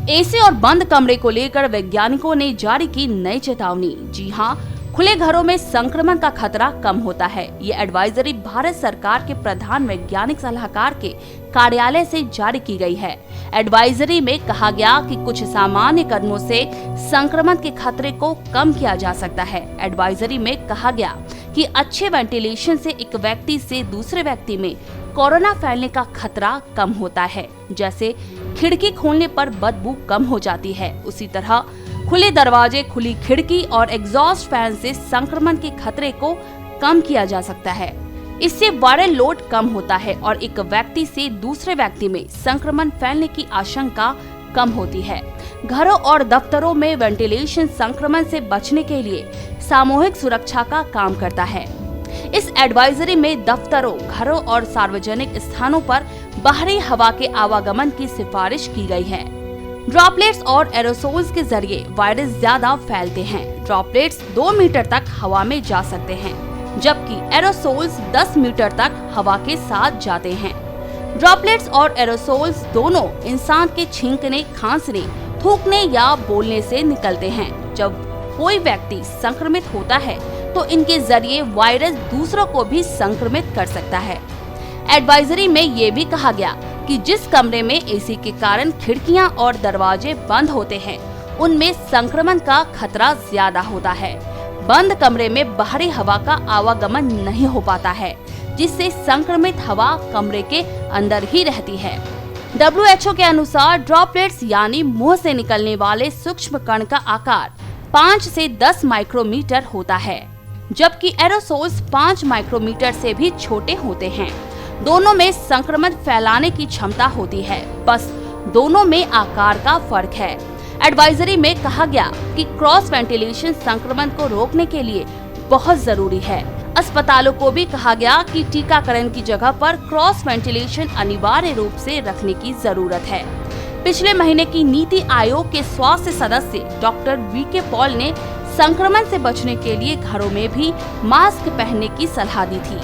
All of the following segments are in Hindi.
एसी और बंद कमरे को लेकर वैज्ञानिकों ने जारी की नई चेतावनी। जी हां, खुले घरों में संक्रमण का खतरा कम होता है। ये एडवाइजरी भारत सरकार के प्रधान वैज्ञानिक सलाहकार के कार्यालय से जारी की गई है। एडवाइजरी में कहा गया कि कुछ सामान्य कदमों से संक्रमण के खतरे को कम किया जा सकता है। एडवाइजरी में कहा गया कि अच्छे वेंटिलेशन से एक व्यक्ति से दूसरे व्यक्ति में कोरोना फैलने का खतरा कम होता है। जैसे खिड़की खोलने पर बदबू कम हो जाती है, उसी तरह खुले दरवाजे, खुली खिड़की और एग्जॉस्ट फैन से संक्रमण के खतरे को कम किया जा सकता है। इससे वायरल लोड कम होता है और एक व्यक्ति से दूसरे व्यक्ति में संक्रमण फैलने की आशंका कम होती है। घरों और दफ्तरों में वेंटिलेशन संक्रमण से बचने के लिए सामूहिक सुरक्षा का काम करता है। इस एडवाइजरी में दफ्तरों, घरों और सार्वजनिक स्थानों पर बाहरी हवा के आवागमन की सिफारिश की गई है। ड्रॉपलेट्स और एरोसोल्स के जरिए वायरस ज्यादा फैलते हैं। ड्रॉपलेट्स 2 मीटर तक हवा में जा सकते हैं, जबकि एरोसोल्स 10 मीटर तक हवा के साथ जाते हैं। ड्रॉपलेट्स और एरोसोल्स दोनों इंसान के छींकने, खांसने, थूकने या बोलने से निकलते हैं। जब कोई व्यक्ति संक्रमित होता है तो इनके जरिए वायरस दूसरों को भी संक्रमित कर सकता है। एडवाइजरी में ये भी कहा गया कि जिस कमरे में एसी के कारण खिड़कियां और दरवाजे बंद होते हैं, उनमें संक्रमण का खतरा ज्यादा होता है। बंद कमरे में बाहरी हवा का आवागमन नहीं हो पाता है, जिससे संक्रमित हवा कमरे के अंदर ही रहती है। WHO के अनुसार ड्रॉपलेट्स यानी मुंह से निकलने वाले सूक्ष्म कण का आकार 5 से 10 माइक्रोमीटर होता है, जबकि एरोसोल्स 5 माइक्रोमीटर से भी छोटे होते हैं। दोनों में संक्रमण फैलाने की क्षमता होती है, बस दोनों में आकार का फर्क है। एडवाइजरी में कहा गया कि क्रॉस वेंटिलेशन संक्रमण को रोकने के लिए बहुत जरूरी है। अस्पतालों को भी कहा गया कि टीकाकरण की जगह पर क्रॉस वेंटिलेशन अनिवार्य रूप से रखने की जरूरत है। पिछले महीने की नीति आयोग के स्वास्थ्य सदस्य डॉक्टर वीके पॉल ने संक्रमण से बचने के लिए घरों में भी मास्क पहनने की सलाह दी थी।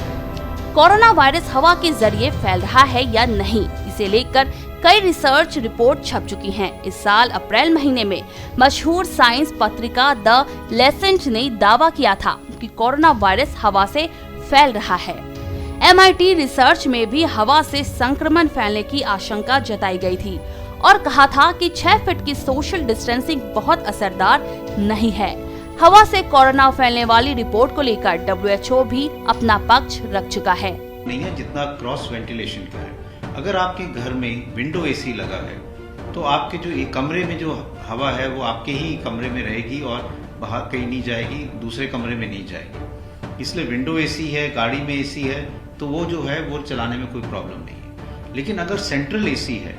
कोरोना वायरस हवा के जरिए फैल रहा है या नहीं, इसे लेकर कई रिसर्च रिपोर्ट छप चुकी हैं। इस साल अप्रैल महीने में मशहूर साइंस पत्रिका द लैंसेट ने दावा किया था कि कोरोना वायरस हवा से फैल रहा है। MIT रिसर्च में भी हवा से संक्रमण फैलने की आशंका जताई गई थी और कहा था कि 6 फीट की सोशल डिस्टेंसिंग बहुत असरदार नहीं है। हवा से कोरोना फैलने वाली रिपोर्ट को लेकर WHO भी अपना पक्ष रख चुका है। नहीं है जितना क्रॉस वेंटिलेशन का है। अगर आपके घर में विंडो एसी लगा है तो आपके जो एक कमरे में जो हवा है वो आपके ही कमरे में रहेगी और बाहर कहीं नहीं जाएगी, दूसरे कमरे में नहीं जाएगी। इसलिए विंडो एसी है, गाड़ी में एसी है तो वो जो है वो चलाने में कोई प्रॉब्लम नहीं है। लेकिन अगर सेंट्रल एसी है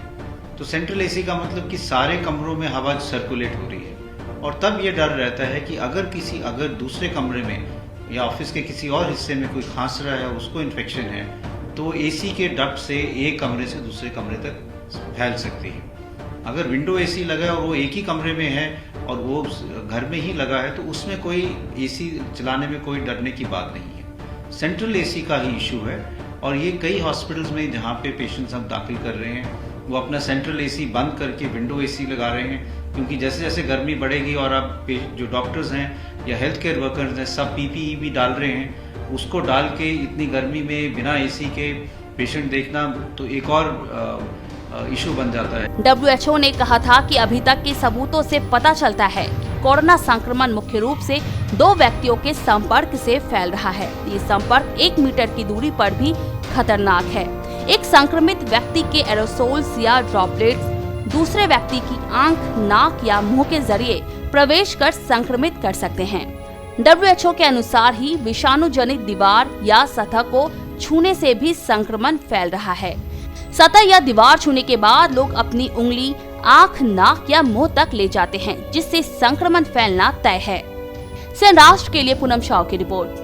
तो सेंट्रल एसी का मतलब कि सारे कमरों में हवा सर्कुलेट हो रही है और तब ये डर रहता है कि अगर दूसरे कमरे में या ऑफिस के किसी और हिस्से में कोई खांस रहा है, उसको इन्फेक्शन है, तो एसी के डक्ट से एक कमरे से दूसरे कमरे तक फैल सकती है। अगर विंडो एसी लगा है और वो एक ही कमरे में है और वो घर में ही लगा है तो उसमें कोई एसी चलाने में कोई डरने की बात नहीं है। सेंट्रल एसी का ही इशू है और ये कई हॉस्पिटल्स में जहाँ पे पेशेंट्स हम दाखिल कर रहे हैं वो अपना सेंट्रल एसी बंद करके विंडो एसी लगा रहे हैं, क्योंकि जैसे जैसे गर्मी बढ़ेगी और अब जो डॉक्टर्स हैं या हेल्थ केयर वर्कर्स हैं सब PPE भी डाल रहे हैं, उसको डाल के इतनी गर्मी में बिना एसी के पेशेंट देखना तो एक और इशू बन जाता है। WHO ने कहा था कि अभी तक के सबूतों से पता चलता है कि कोरोना संक्रमण मुख्य रूप से 2 व्यक्तियों के संपर्क से फैल रहा है। ये संपर्क 1 मीटर की दूरी पर भी खतरनाक है। एक संक्रमित व्यक्ति के एरोसोल्स या ड्रॉपलेट्स दूसरे व्यक्ति की आंख, नाक या मुंह के जरिए प्रवेश कर संक्रमित कर सकते हैं। WHO के अनुसार ही विषाणु जनित दीवार या सतह को छूने से भी संक्रमण फैल रहा है। सतह या दीवार छूने के बाद लोग अपनी उंगली आंख, नाक या मुंह तक ले जाते हैं, जिससे संक्रमण फैलना तय है। सौराष्ट्र के लिए पूनम शाह की रिपोर्ट।